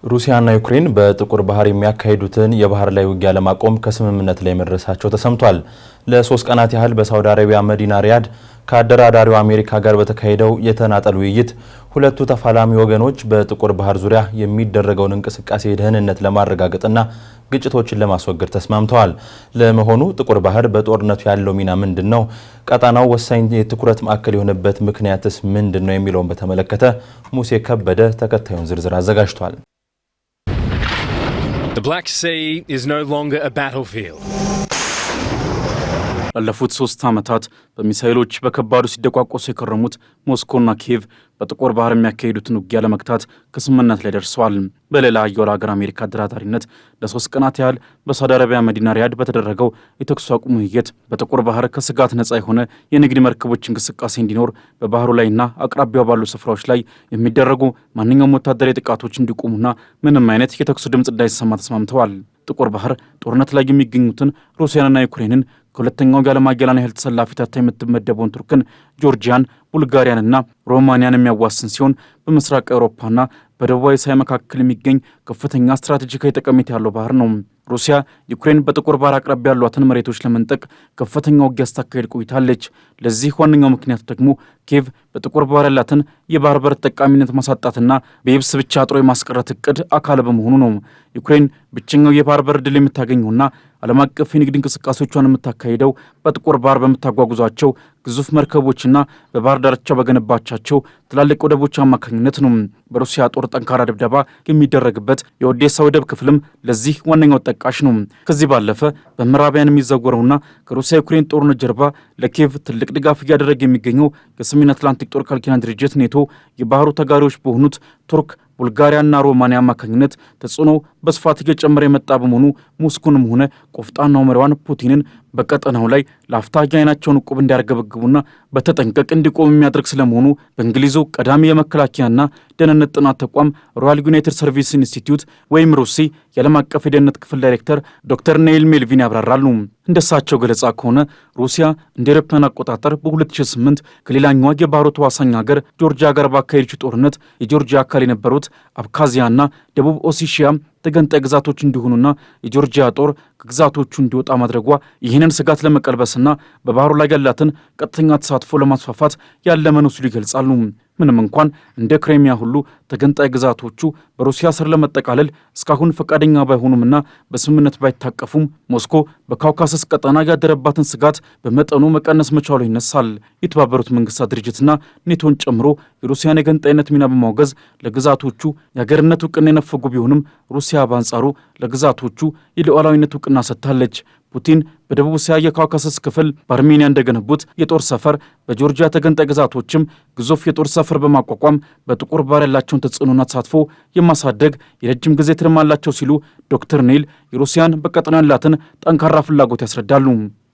Speaker 6: ሩሲያና ዩክሬን በጥቁር ባህር የሚያካሂዱትን የባህር ላይ ውጊያ ለማቆም ከስምምነት ላይ መድረሳቸው ተሰምቷል። ለ3 ቀናት ያህል በሳውዲ አረቢያ መዲና ሪያድ ከአደራዳሪው አሜሪካ ጋር በተካሄደው የተናጠል ውይይት ሁለቱ ተፋላሚ ወገኖች በጥቁር ባህር ዙሪያ የሚደረገውን እንቅስቃሴ ደህንነት ለማረጋገጥና ግጭቶችን ለማስወገድ ተስማምተዋል። ለመሆኑ ጥቁር ባህር በጦርነቱ ያለው ሚና ምንድነው? ቀጣናው ወሳኝ የትኩረት ማዕከል የሆነበት ምክንያትስ ምንድነው? የሚለውን በተመለከተ ሙሴ ከበደ ተከታዩን ዝርዝር አዘጋጅቷል።
Speaker 11: The Black Sea is no longer a battlefield.
Speaker 4: ላለፉት 3 ዓመታት በሚሳኤሎች በከባዱ ሲደቋቆሱ የከረሙት ሞስኮና ኪየቭ በጥቁር ባህር የሚያካሂዱትን ውጊያ ለመግታት ከስምምነት ላይ ደርሰዋል። በሌላ የወር ሀገር አሜሪካ አደራዳሪነት ለ3 ቀናት ያህል በሳውዲ አረቢያ መዲና ሪያድ በተደረገው የተኩስ አቁም ውይይት በጥቁር ባህር ከስጋት ነጻ የሆነ የንግድ መርከቦች እንቅስቃሴ እንዲኖር፣ በባህሩ ላይና አቅራቢያው ባሉ ስፍራዎች ላይ የሚደረጉ ማንኛውም ወታደራዊ ጥቃቶች እንዲቆሙና ምንም አይነት የተኩስ ድምፅ እንዳይሰማ ተስማምተዋል። ጥቁር ባህር ጦርነት ላይ የሚገኙትን ሩሲያንና ዩክሬንን ከሁለተኛው የዓለም ኃያላን ያህል ተሰላፊ ተርታ የምትመደበውን ቱርክን፣ ጆርጂያን፣ ቡልጋሪያንና ሮማኒያን የሚያዋስን ሲሆን በምስራቅ አውሮፓና በደቡባዊ እስያ መካከል የሚገኝ ከፍተኛ ስትራቴጂካዊ ጠቀሜታ ያለው ባህር ነው። ሩሲያ ዩክሬን በጥቁር ባህር አቅራቢያ ያሏትን መሬቶች ለመንጠቅ ከፍተኛ ውጊያ ስታካሄድ ቆይታለች። ለዚህ ዋነኛው ምክንያት ደግሞ ኪየቭ በጥቁር ባህር ያላትን የባህር በር ተጠቃሚነት ማሳጣትና በየብስ ብቻ አጥሮ የማስቀረት እቅድ አካል በመሆኑ ነው። ዩክሬን ብቸኛው የባህር በር ዕድል የምታገኘውና ዓለም አቀፍ የንግድ እንቅስቃሴዎቿን የምታካሂደው በጥቁር ባህር በምታጓጉዟቸው ግዙፍ መርከቦችና በባህር ዳርቻ በገነባቻቸው ትላልቅ ወደቦች አማካኝነት ነው። በሩሲያ ጦር ጠንካራ ድብደባ የሚደረግበት የኦዴሳ ወደብ ክፍልም ለዚህ ዋነኛው ጠቃሽ ነው። ከዚህ ባለፈ በምዕራባውያን የሚዘወረውና ከሩሲያ ዩክሬን ጦርነት ጀርባ ለኪየቭ ትልቅ ድጋፍ እያደረገ የሚገኘው የሰሜን አትላንቲክ ጦር ቃል ኪዳን ድርጅት ኔቶ የባህሩ ተጋሪዎች በሆኑት ቱርክ፣ ቡልጋሪያና ሮማኒያ አማካኝነት ተጽዕኖ በስፋት እየጨመረ የመጣ በመሆኑ ሞስኮንም ሆነ ቆፍጣናው መሪዋን ፑቲንን በቀጠናው ላይ ለአፍታ ዓይናቸውን ዕቁብ እንዲያርገበግቡና በተጠንቀቅ እንዲቆም የሚያደርግ ስለመሆኑ በእንግሊዙ ቀዳሚ የመከላከያና ደህንነት ጥናት ተቋም ሮያል ዩናይትድ ሰርቪስ ኢንስቲትዩት ወይም ሩሲ የዓለም አቀፍ የደህንነት ክፍል ዳይሬክተር ዶክተር ኔይል ሜልቪን ያብራራሉ። እንደሳቸው ገለጻ ከሆነ ሩሲያ እንደ አውሮፓውያን አቆጣጠር በ2008 ከሌላኛዋ የባህሩ ተዋሳኝ ሀገር ጆርጂያ ጋር ባካሄደችው ጦርነት የጆርጂያ አካል የነበሩት አብካዚያና ደቡብ ኦሴሺያ ተገንጣይ ግዛቶች እንዲሆኑና የጆርጂያ ጦር ከግዛቶቹ እንዲወጣ ማድረጓ ይህንን ስጋት ለመቀልበስና በባህሩ ላይ ያላትን ቀጥተኛ ተሳትፎ ለማስፋፋት ያለመ ነው ሲሉ ይገልጻሉ። ምንም እንኳን እንደ ክሬሚያ ሁሉ ተገንጣይ ግዛቶቹ በሩሲያ ስር ለመጠቃለል እስካሁን ፈቃደኛ ባይሆኑምና በስምምነት ባይታቀፉም ሞስኮ በካውካሰስ ቀጠና ያደረባትን ስጋት በመጠኑ መቀነስ መቻሉ ይነሳል። የተባበሩት መንግስታት ድርጅትና ኔቶን ጨምሮ የሩሲያን የገንጣይነት ሚና በማውገዝ ለግዛቶቹ የሀገርነት እውቅና የነፈጉ ቢሆንም ሩሲያ በአንጻሩ ለግዛቶቹ የሉዓላዊነት እውቅና ሰጥታለች። ፑቲን በደቡብ እስያ የካውካሰስ ክፍል በአርሜኒያ እንደገነቡት የጦር ሰፈር በጆርጂያ ተገንጣይ ግዛቶችም ግዙፍ የጦር ሰፈር በማቋቋም በጥቁር ባህር ያላቸውን ተጽዕኖና ተሳትፎ የማሳደግ የረጅም ጊዜ ትልም አላቸው ሲሉ ዶክተር ኔል የሩሲያን በቀጠናው ያላትን ጠንካራ ፍላጎት ያስረዳሉ።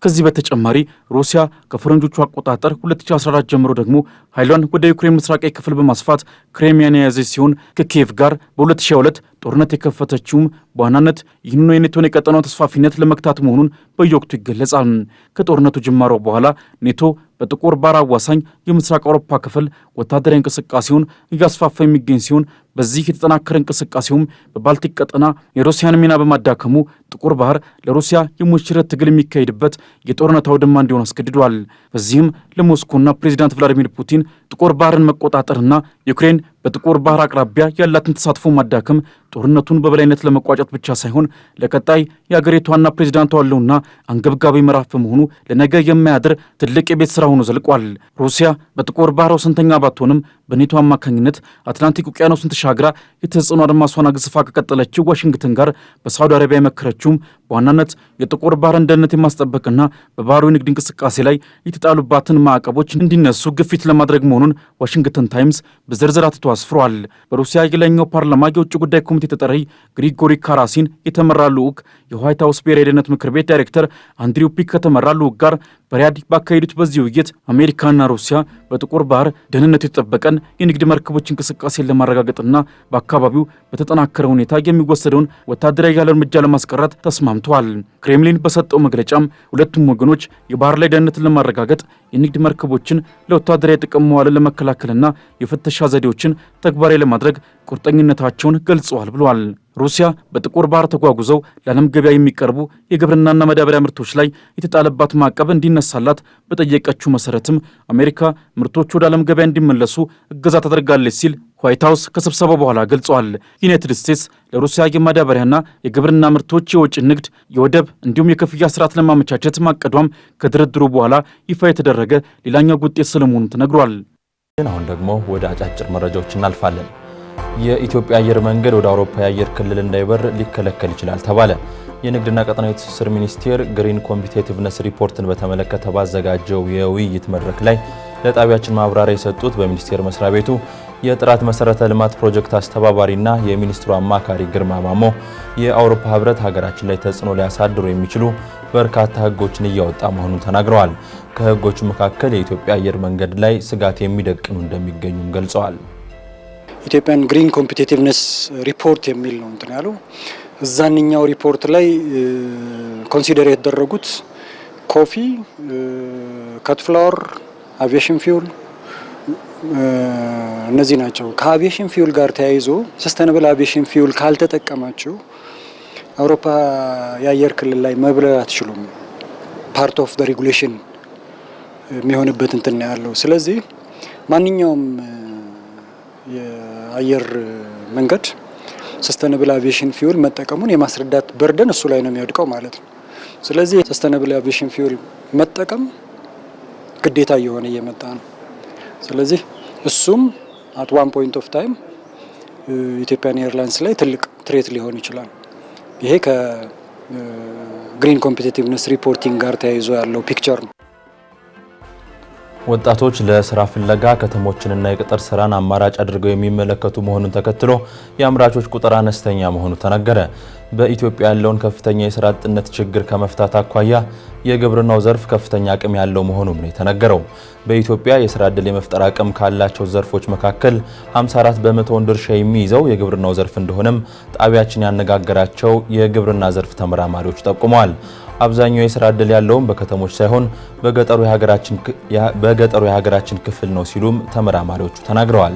Speaker 4: ከዚህ በተጨማሪ ሩሲያ ከፈረንጆቹ አቆጣጠር 2014 ጀምሮ ደግሞ ኃይሏን ወደ ዩክሬን ምስራቃዊ ክፍል በማስፋት ክሬሚያን የያዘች ሲሆን ከኪየቭ ጋር በ2022 ጦርነት የከፈተችውም በዋናነት ይህንኑ የኔቶን የቀጠናው ተስፋፊነት ለመግታት መሆኑን በየወቅቱ ይገለጻል። ከጦርነቱ ጅማሮ በኋላ ኔቶ በጥቁር ባህር አዋሳኝ የምስራቅ አውሮፓ ክፍል ወታደራዊ እንቅስቃሴውን እያስፋፋ የሚገኝ ሲሆን በዚህ የተጠናከረ እንቅስቃሴውም በባልቲክ ቀጠና የሩሲያን ሚና በማዳከሙ ጥቁር ባህር ለሩሲያ የሞት ሽረት ትግል የሚካሄድበት የጦርነት አውድማ እንዲሆን አስገድዷል። በዚህም ለሞስኮና ፕሬዚዳንት ቭላዲሚር ፑቲን ጥቁር ባህርን መቆጣጠርና ዩክሬን በጥቁር ባህር አቅራቢያ ያላትን ተሳትፎ ማዳከም ጦርነቱን በበላይነት ለመቋጨት ብቻ ሳይሆን ለቀጣይ የአገሪቷና ፕሬዚዳንቷ ያለውና አንገብጋቢ ምዕራፍ በመሆኑ ለነገ የማያድር ትልቅ የቤት ስራ ሆኖ ዘልቋል። ሩሲያ በጥቁር ባህር ወሰንተኛ ባትሆንም በኔቶ አማካኝነት አትላንቲክ ውቅያኖስን ተሻግራ የተጽዕኖ አድማሷን አግዝፋ ከቀጠለችው ዋሽንግተን ጋር በሳውዲ አረቢያ የመከረችውም በዋናነት የጥቁር ባህርን ደህንነት የማስጠበቅና በባህሩ የንግድ እንቅስቃሴ ላይ የተጣሉባትን ማዕቀቦች እንዲነሱ ግፊት ለማድረግ መሆኑን ዋሽንግተን ታይምስ በዝርዝር አትቶ አስፍሯል። በሩሲያ የላይኛው ፓርላማ የውጭ ጉዳይ ኮሚቴ ተጠሪ ግሪጎሪ ካራሲን የተመራ ልዑክ የዋይት ሀውስ ብሔራዊ ደህንነት ምክር ቤት ዳይሬክተር አንድሪው ፒክ ከተመራ ልዑክ ጋር በሪያድ ባካሄዱት በዚህ ውይይት አሜሪካና ሩሲያ በጥቁር ባህር ደህንነቱ የተጠበቀን የንግድ መርከቦች እንቅስቃሴን ለማረጋገጥና በአካባቢው በተጠናከረ ሁኔታ የሚወሰደውን ወታደራዊ ያለ እርምጃ ለማስቀረት ተስማምተዋል። ክሬምሊን በሰጠው መግለጫም ሁለቱም ወገኖች የባህር ላይ ደህንነትን ለማረጋገጥ የንግድ መርከቦችን ለወታደራዊ ጥቅም መዋልን ለመከላከልና የፍተሻ ዘዴዎችን ተግባራዊ ለማድረግ ቁርጠኝነታቸውን ገልጸዋል ብለዋል። ሩሲያ በጥቁር ባህር ተጓጉዘው ለዓለም ገበያ የሚቀርቡ የግብርናና ማዳበሪያ ምርቶች ላይ የተጣለባት ማዕቀብ እንዲነሳላት በጠየቀችው መሰረትም አሜሪካ ምርቶች ወደ ዓለም ገበያ እንዲመለሱ እገዛ ታደርጋለች ሲል ዋይት ሀውስ ከስብሰባው በኋላ ገልጿል። ዩናይትድ ስቴትስ ለሩሲያ የማዳበሪያና የግብርና ምርቶች የውጭ ንግድ፣ የወደብ እንዲሁም የክፍያ ስርዓት ለማመቻቸት ማቀዷም ከድርድሩ በኋላ ይፋ የተደረገ ሌላኛው ውጤት ስለመሆኑ ተነግሯል።
Speaker 6: አሁን ደግሞ ወደ አጫጭር መረጃዎች እናልፋለን። የኢትዮጵያ አየር መንገድ ወደ አውሮፓ የአየር ክልል እንዳይበር ሊከለከል ይችላል ተባለ። የንግድና ቀጠናዊ ትስስር ሚኒስቴር ግሪን ኮምፒቲቲቭነስ ሪፖርትን በተመለከተ ባዘጋጀው የውይይት መድረክ ላይ ለጣቢያችን ማብራሪያ የሰጡት በሚኒስቴር መስሪያ ቤቱ የጥራት መሰረተ ልማት ፕሮጀክት አስተባባሪና የሚኒስትሩ አማካሪ ግርማ ማሞ የአውሮፓ ህብረት ሀገራችን ላይ ተጽዕኖ ሊያሳድሩ የሚችሉ በርካታ ህጎችን እያወጣ መሆኑን ተናግረዋል። ከህጎቹ መካከል የኢትዮጵያ አየር መንገድ ላይ ስጋት የሚደቅኑ እንደሚገኙም ገልጸዋል።
Speaker 12: ኢትዮጵያን ግሪን ኮምፒቲቲቭነስ ሪፖርት የሚል ነው እንትን ያለው። እዛንኛው ሪፖርት ላይ ኮንሲደር የተደረጉት ኮፊ፣ ካትፍላወር፣ አቪዬሽን ፊውል እነዚህ ናቸው። ከአቪዬሽን ፊውል ጋር ተያይዞ ሰስተነብል አቪዬሽን ፊውል ካልተጠቀማችሁ አውሮፓ የአየር ክልል ላይ መብረር አትችሉም። ፓርት ኦፍ ዘ ሬጉሌሽን የሚሆንበት እንትን ያለው። ስለዚህ ማንኛውም የአየር መንገድ ሰስተነብል አቪዬሽን ፊውል መጠቀሙን የማስረዳት በርደን እሱ ላይ ነው የሚወድቀው ማለት ነው። ስለዚህ ሰስተነብል አቪዬሽን ፊውል መጠቀም ግዴታ እየሆነ እየመጣ ነው። ስለዚህ እሱም አት ዋን ፖይንት ኦፍ ታይም ኢትዮጵያን ኤርላይንስ ላይ ትልቅ ትሬት ሊሆን ይችላል። ይሄ ከግሪን ኮምፒቲቲቭነስ ሪፖርቲንግ ጋር ተያይዞ ያለው ፒክቸር ነው።
Speaker 6: ወጣቶች ለስራ ፍለጋ ከተሞችንና የቅጥር ስራን አማራጭ አድርገው የሚመለከቱ መሆኑን ተከትሎ የአምራቾች ቁጥር አነስተኛ መሆኑ ተነገረ። በኢትዮጵያ ያለውን ከፍተኛ የስራ አጥነት ችግር ከመፍታት አኳያ የግብርናው ዘርፍ ከፍተኛ አቅም ያለው መሆኑም ነው የተነገረው። በኢትዮጵያ የስራ ዕድል የመፍጠር አቅም ካላቸው ዘርፎች መካከል 54 በመቶውን ድርሻ የሚይዘው የግብርናው ዘርፍ እንደሆነም ጣቢያችን ያነጋገራቸው የግብርና ዘርፍ ተመራማሪዎች ጠቁመዋል። አብዛኛው የስራ ዕድል ያለውም በከተሞች ሳይሆን በገጠሩ የሀገራችን ክፍል ነው ሲሉም ተመራማሪዎቹ ተናግረዋል።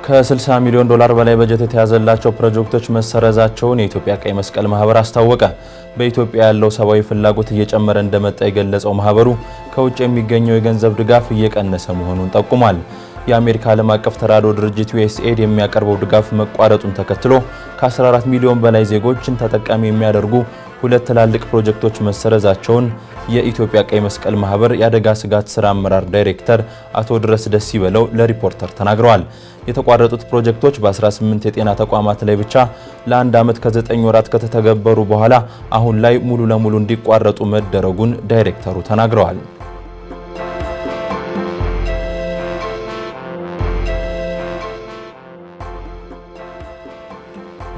Speaker 6: ከ60 ሚሊዮን ዶላር በላይ በጀት የተያዘላቸው ፕሮጀክቶች መሰረዛቸውን የኢትዮጵያ ቀይ መስቀል ማህበር አስታወቀ። በኢትዮጵያ ያለው ሰብአዊ ፍላጎት እየጨመረ እንደመጣ የገለጸው ማህበሩ ከውጭ የሚገኘው የገንዘብ ድጋፍ እየቀነሰ መሆኑን ጠቁሟል። የአሜሪካ ዓለም አቀፍ ተራድኦ ድርጅት USAID የሚያቀርበው ድጋፍ መቋረጡን ተከትሎ ከ14 ሚሊዮን በላይ ዜጎችን ተጠቃሚ የሚያደርጉ ሁለት ትላልቅ ፕሮጀክቶች መሰረዛቸውን የኢትዮጵያ ቀይ መስቀል ማህበር የአደጋ ስጋት ስራ አመራር ዳይሬክተር አቶ ድረስ ደስ ይበለው ለሪፖርተር ተናግረዋል። የተቋረጡት ፕሮጀክቶች በ18 የጤና ተቋማት ላይ ብቻ ለአንድ ዓመት ከ9 ወራት ከተተገበሩ በኋላ አሁን ላይ ሙሉ ለሙሉ እንዲቋረጡ መደረጉን ዳይሬክተሩ ተናግረዋል።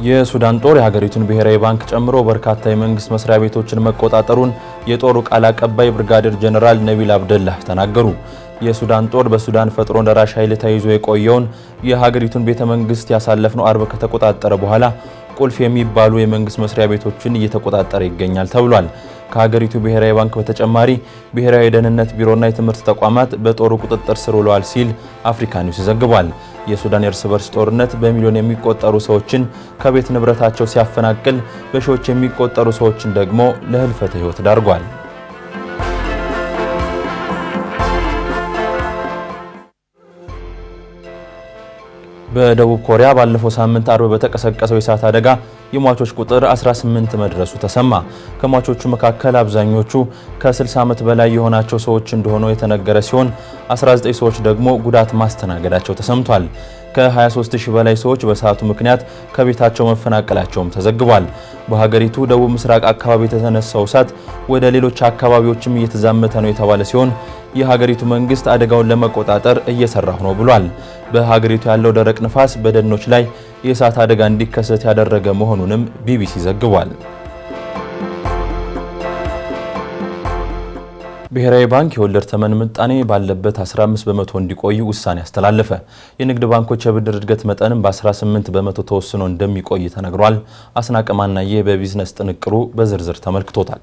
Speaker 6: የሱዳን ጦር የሀገሪቱን ብሔራዊ ባንክ ጨምሮ በርካታ የመንግስት መስሪያ ቤቶችን መቆጣጠሩን የጦሩ ቃል አቀባይ ብርጋዴር ጀነራል ነቢል አብደላህ ተናገሩ። የሱዳን ጦር በሱዳን ፈጥኖ ደራሽ ኃይል ተይዞ የቆየውን የሀገሪቱን ቤተ መንግስት ያሳለፍነው አርብ ከተቆጣጠረ በኋላ ቁልፍ የሚባሉ የመንግስት መስሪያ ቤቶችን እየተቆጣጠረ ይገኛል ተብሏል። ከሀገሪቱ ብሔራዊ ባንክ በተጨማሪ ብሔራዊ የደህንነት ቢሮና የትምህርት ተቋማት በጦሩ ቁጥጥር ስር ውለዋል ሲል አፍሪካ ኒውስ ዘግቧል። የሱዳን የእርስ በርስ ጦርነት በሚሊዮን የሚቆጠሩ ሰዎችን ከቤት ንብረታቸው ሲያፈናቅል በሺዎች የሚቆጠሩ ሰዎችን ደግሞ ለህልፈተ ህይወት ዳርጓል። በደቡብ ኮሪያ ባለፈው ሳምንት አርብ በተቀሰቀሰው የእሳት አደጋ የሟቾች ቁጥር 18 መድረሱ ተሰማ። ከሟቾቹ መካከል አብዛኞቹ ከ60 ዓመት በላይ የሆናቸው ሰዎች እንደሆኑ የተነገረ ሲሆን 19 ሰዎች ደግሞ ጉዳት ማስተናገዳቸው ተሰምቷል። ከ23000 በላይ ሰዎች በእሳቱ ምክንያት ከቤታቸው መፈናቀላቸውም ተዘግቧል። በሀገሪቱ ደቡብ ምስራቅ አካባቢ የተነሳው እሳት ወደ ሌሎች አካባቢዎችም እየተዛመተ ነው የተባለ ሲሆን የሀገሪቱ መንግስት አደጋውን ለመቆጣጠር እየሰራሁ ነው ብሏል። በሀገሪቱ ያለው ደረቅ ንፋስ በደኖች ላይ የእሳት አደጋ እንዲከሰት ያደረገ መሆኑንም ቢቢሲ ዘግቧል። ብሔራዊ ባንክ የወለድ ተመን ምጣኔ ባለበት 15 በመቶ እንዲቆይ ውሳኔ አስተላለፈ። የንግድ ባንኮች የብድር እድገት መጠንም በ18 በመቶ ተወስኖ እንደሚቆይ ተነግሯል። አስናቀማናዬ በቢዝነስ ጥንቅሩ በዝርዝር ተመልክቶታል።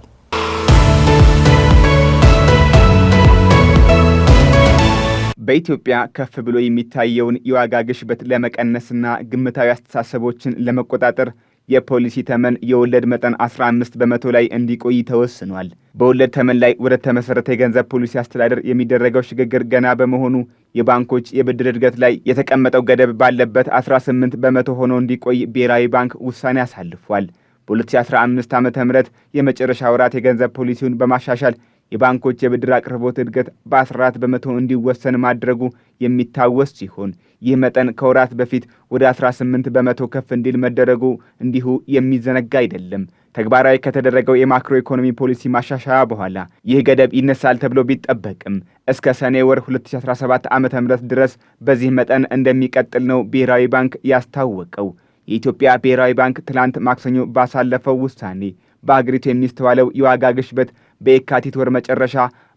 Speaker 13: በኢትዮጵያ ከፍ ብሎ የሚታየውን የዋጋ ግሽበት ለመቀነስና ግምታዊ አስተሳሰቦችን ለመቆጣጠር የፖሊሲ ተመን የወለድ መጠን 15 በመቶ ላይ እንዲቆይ ተወስኗል። በወለድ ተመን ላይ ወደ ተመሰረተ የገንዘብ ፖሊሲ አስተዳደር የሚደረገው ሽግግር ገና በመሆኑ የባንኮች የብድር እድገት ላይ የተቀመጠው ገደብ ባለበት 18 በመቶ ሆኖ እንዲቆይ ብሔራዊ ባንክ ውሳኔ አሳልፏል። በ2015 ዓ.ም የመጨረሻ ወራት የገንዘብ ፖሊሲውን በማሻሻል የባንኮች የብድር አቅርቦት እድገት በ14 በመቶ እንዲወሰን ማድረጉ የሚታወስ ሲሆን ይህ መጠን ከወራት በፊት ወደ 18 በመቶ ከፍ እንዲል መደረጉ እንዲሁ የሚዘነጋ አይደለም። ተግባራዊ ከተደረገው የማክሮ ኢኮኖሚ ፖሊሲ ማሻሻያ በኋላ ይህ ገደብ ይነሳል ተብሎ ቢጠበቅም እስከ ሰኔ ወር 2017 ዓ.ም ድረስ በዚህ መጠን እንደሚቀጥል ነው ብሔራዊ ባንክ ያስታወቀው። የኢትዮጵያ ብሔራዊ ባንክ ትላንት ማክሰኞ ባሳለፈው ውሳኔ በአገሪቱ የሚስተዋለው የዋጋ ግሽበት በየካቲት ወር መጨረሻ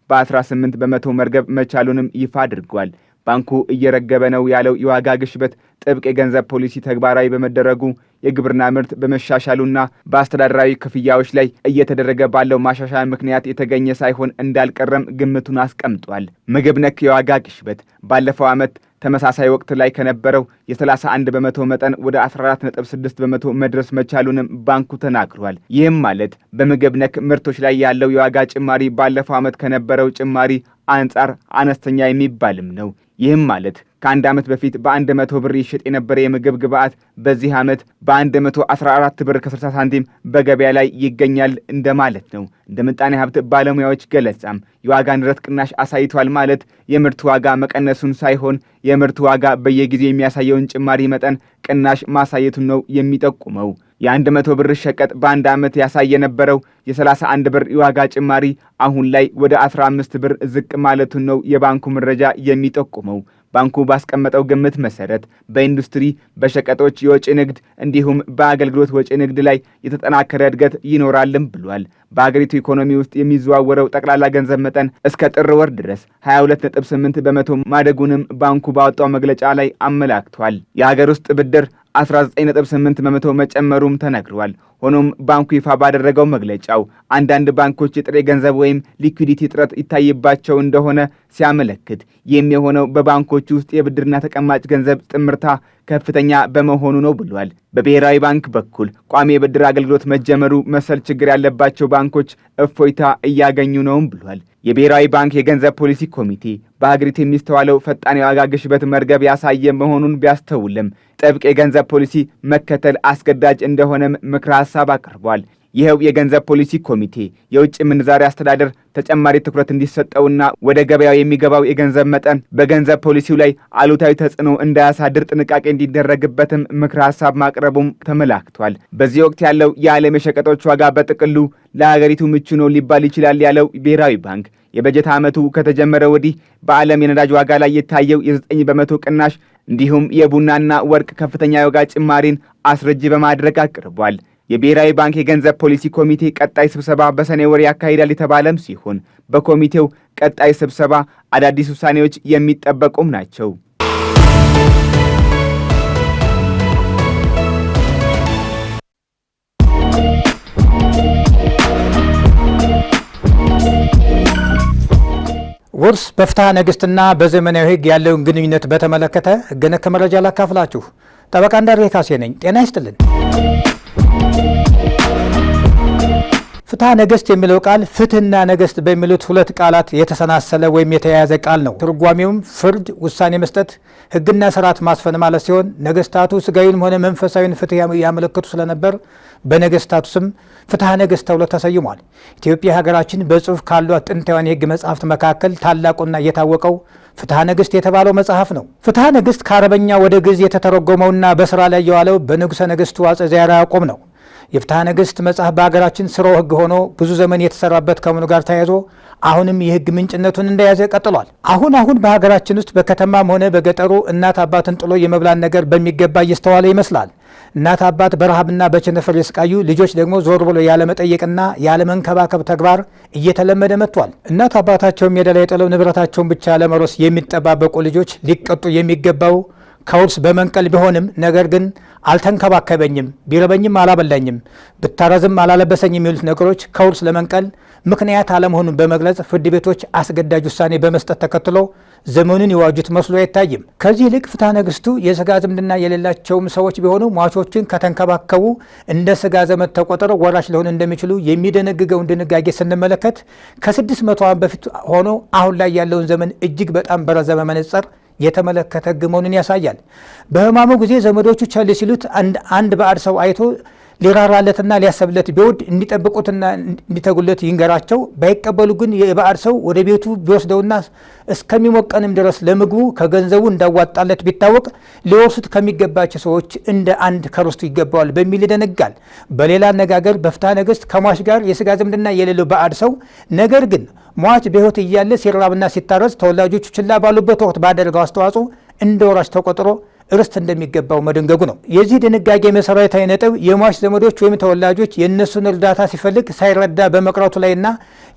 Speaker 13: በ18 በመቶ መርገብ መቻሉንም ይፋ አድርጓል። ባንኩ እየረገበ ነው ያለው የዋጋ ግሽበት ጥብቅ የገንዘብ ፖሊሲ ተግባራዊ በመደረጉ የግብርና ምርት በመሻሻሉና በአስተዳደራዊ ክፍያዎች ላይ እየተደረገ ባለው ማሻሻያ ምክንያት የተገኘ ሳይሆን እንዳልቀረም ግምቱን አስቀምጧል። ምግብ ነክ የዋጋ ግሽበት ባለፈው ዓመት ተመሳሳይ ወቅት ላይ ከነበረው የ31 በመቶ መጠን ወደ 14.6 በመቶ መድረስ መቻሉንም ባንኩ ተናግሯል። ይህም ማለት በምግብ ነክ ምርቶች ላይ ያለው የዋጋ ጭማሪ ባለፈው ዓመት ከነበረው ጭማሪ አንጻር አነስተኛ የሚባልም ነው። ይህም ማለት ከአንድ ዓመት በፊት በ100 ብር ይሸጥ የነበረ የምግብ ግብዓት በዚህ ዓመት በ114 ብር ከ60 ሳንቲም በገበያ ላይ ይገኛል እንደማለት ነው። እንደ ምጣኔ ሀብት ባለሙያዎች ገለጻም የዋጋ ንረት ቅናሽ አሳይቷል ማለት የምርት ዋጋ መቀነሱን ሳይሆን የምርት ዋጋ በየጊዜው የሚያሳየውን ጭማሪ መጠን ቅናሽ ማሳየቱን ነው የሚጠቁመው። የ100 ብር ሸቀጥ በአንድ ዓመት ያሳይ የነበረው የ31 ብር የዋጋ ጭማሪ አሁን ላይ ወደ 15 ብር ዝቅ ማለቱን ነው የባንኩ መረጃ የሚጠቁመው። ባንኩ ባስቀመጠው ግምት መሰረት በኢንዱስትሪ፣ በሸቀጦች የወጪ ንግድ እንዲሁም በአገልግሎት ወጪ ንግድ ላይ የተጠናከረ እድገት ይኖራልም ብሏል። በአገሪቱ ኢኮኖሚ ውስጥ የሚዘዋወረው ጠቅላላ ገንዘብ መጠን እስከ ጥር ወር ድረስ 22.8 በመቶ ማደጉንም ባንኩ ባወጣው መግለጫ ላይ አመላክቷል። የሀገር ውስጥ ብድር 19.8 በመቶ መጨመሩም ተነግሯል። ሆኖም ባንኩ ይፋ ባደረገው መግለጫው አንዳንድ ባንኮች የጥሬ ገንዘብ ወይም ሊኩዊዲቲ እጥረት ይታይባቸው እንደሆነ ሲያመለክት ይህም የሆነው በባንኮች ውስጥ የብድርና ተቀማጭ ገንዘብ ጥምርታ ከፍተኛ በመሆኑ ነው ብሏል። በብሔራዊ ባንክ በኩል ቋሚ የብድር አገልግሎት መጀመሩ መሰል ችግር ያለባቸው ባንኮች እፎይታ እያገኙ ነውም ብሏል። የብሔራዊ ባንክ የገንዘብ ፖሊሲ ኮሚቴ በሀገሪቱ የሚስተዋለው ፈጣን የዋጋ ግሽበት መርገብ ያሳየ መሆኑን ቢያስተውልም ጥብቅ የገንዘብ ፖሊሲ መከተል አስገዳጅ እንደሆነም ምክረ ሀሳብ አቅርቧል። ይኸው የገንዘብ ፖሊሲ ኮሚቴ የውጭ ምንዛሪ አስተዳደር ተጨማሪ ትኩረት እንዲሰጠውና ወደ ገበያው የሚገባው የገንዘብ መጠን በገንዘብ ፖሊሲው ላይ አሉታዊ ተጽዕኖ እንዳያሳድር ጥንቃቄ እንዲደረግበትም ምክረ ሀሳብ ማቅረቡም ተመላክቷል። በዚህ ወቅት ያለው የዓለም የሸቀጦች ዋጋ በጥቅሉ ለሀገሪቱ ምቹ ነው ሊባል ይችላል ያለው ብሔራዊ ባንክ የበጀት ዓመቱ ከተጀመረ ወዲህ በዓለም የነዳጅ ዋጋ ላይ የታየው የ9 በመቶ ቅናሽ እንዲሁም የቡናና ወርቅ ከፍተኛ የዋጋ ጭማሪን አስረጅ በማድረግ አቅርቧል። የብሔራዊ ባንክ የገንዘብ ፖሊሲ ኮሚቴ ቀጣይ ስብሰባ በሰኔ ወር ያካሂዳል የተባለም ሲሆን በኮሚቴው ቀጣይ ስብሰባ አዳዲስ ውሳኔዎች የሚጠበቁም ናቸው።
Speaker 5: ውርስ በፍትሐ ነገሥትና በዘመናዊ ሕግ ያለውን ግንኙነት በተመለከተ ሕግ ነክ መረጃ ላካፍላችሁ። ጠበቃ እንዳርጌ ካሴ ነኝ። ጤና ይስጥልን። ፍትሐ ነገሥት የሚለው ቃል ፍትህና ነገሥት በሚሉት ሁለት ቃላት የተሰናሰለ ወይም የተያያዘ ቃል ነው። ትርጓሜውም ፍርድ፣ ውሳኔ መስጠት፣ ሕግና ስርዓት ማስፈን ማለት ሲሆን ነገሥታቱ ስጋዊንም ሆነ መንፈሳዊን ፍትህ ያመለክቱ ስለነበር በነገሥታቱ ስም ፍትሐ ነገሥት ተብሎ ተሰይሟል። ኢትዮጵያ ሀገራችን በጽሑፍ ካሏት ጥንታውያን የሕግ መጽሐፍት መካከል ታላቁና የታወቀው ፍትሐ ነገሥት የተባለው መጽሐፍ ነው። ፍትሐ ነገሥት ከአረበኛ ወደ ግዕዝ የተተረጎመውና በስራ ላይ የዋለው በንጉሠ ነገሥቱ አፄ ዘርዓ ያዕቆብ ነው። የፍትሐ ነገሥት መጽሐፍ በሀገራችን ስርወ ሕግ ሆኖ ብዙ ዘመን የተሰራበት ከመሆኑ ጋር ተያይዞ አሁንም የሕግ ምንጭነቱን እንደያዘ ቀጥሏል። አሁን በሀገራችን ውስጥ በከተማም ሆነ በገጠሩ እናት አባትን ጥሎ የመብላን ነገር በሚገባ እየስተዋለ ይመስላል። እናት አባት በረሃብና በቸነፈር የስቃዩ፣ ልጆች ደግሞ ዞር ብሎ ያለመጠየቅና ያለመንከባከብ ተግባር እየተለመደ መጥቷል። እናት አባታቸውን ሜዳ ላይ ጥለው ንብረታቸውን ብቻ ለመሮስ የሚጠባበቁ ልጆች ሊቀጡ የሚገባው ከውርስ በመንቀል ቢሆንም ነገር ግን አልተንከባከበኝም፣ ቢረበኝም አላበላኝም፣ ብታረዝም አላለበሰኝ የሚሉት ነገሮች ከውርስ ለመንቀል ምክንያት አለመሆኑን በመግለጽ ፍርድ ቤቶች አስገዳጅ ውሳኔ በመስጠት ተከትሎ ዘመኑን የዋጁት መስሎ አይታይም። ከዚህ ይልቅ ፍትሐ ነገሥቱ የስጋ ዝምድና የሌላቸውም ሰዎች ቢሆኑ ሟቾችን ከተንከባከቡ እንደ ስጋ ዘመድ ተቆጥረው ወራሽ ሊሆኑ እንደሚችሉ የሚደነግገውን ድንጋጌ ስንመለከት ከ600 ዓመት በፊት ሆኖ አሁን ላይ ያለውን ዘመን እጅግ በጣም በረዘመ መነጽር የተመለከተ ሕግ መሆኑን ያሳያል። በሕማሙ ጊዜ ዘመዶቹ ቸል ሲሉት አንድ ባዕድ ሰው አይቶ ሊራራለትና ሊያሰብለት ቢወድ እንዲጠብቁትና እንዲተጉለት ይንገራቸው። ባይቀበሉ ግን የባዕድ ሰው ወደ ቤቱ ቢወስደውና እስከሚሞቀንም ድረስ ለምግቡ ከገንዘቡ እንዳዋጣለት ቢታወቅ ሊወርሱት ከሚገባቸው ሰዎች እንደ አንድ ከርስቱ ይገባዋል በሚል ይደነጋል። በሌላ አነጋገር በፍትሐ ነገሥት ከሟች ጋር የስጋ ዝምድና የሌለው ባዕድ ሰው ነገር ግን ሟች በሕይወት እያለ ሲራብና ሲታረዝ ተወላጆቹ ችላ ባሉበት ወቅት ባደረገው አስተዋጽኦ እንደ ወራሽ ተቆጥሮ ርስት እንደሚገባው መደንገጉ ነው። የዚህ ድንጋጌ መሰረታዊ ነጥብ የሟች ዘመዶች ወይም ተወላጆች የእነሱን እርዳታ ሲፈልግ ሳይረዳ በመቅረቱ ላይና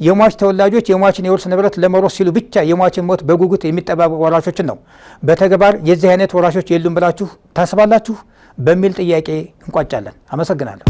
Speaker 5: የሟች ተወላጆች የሟችን የውርስ ንብረት ለመሮስ ሲሉ ብቻ የሟችን ሞት በጉጉት የሚጠባበቁ ወራሾችን ነው። በተግባር የዚህ አይነት ወራሾች የሉም ብላችሁ ታስባላችሁ? በሚል ጥያቄ እንቋጫለን። አመሰግናለሁ።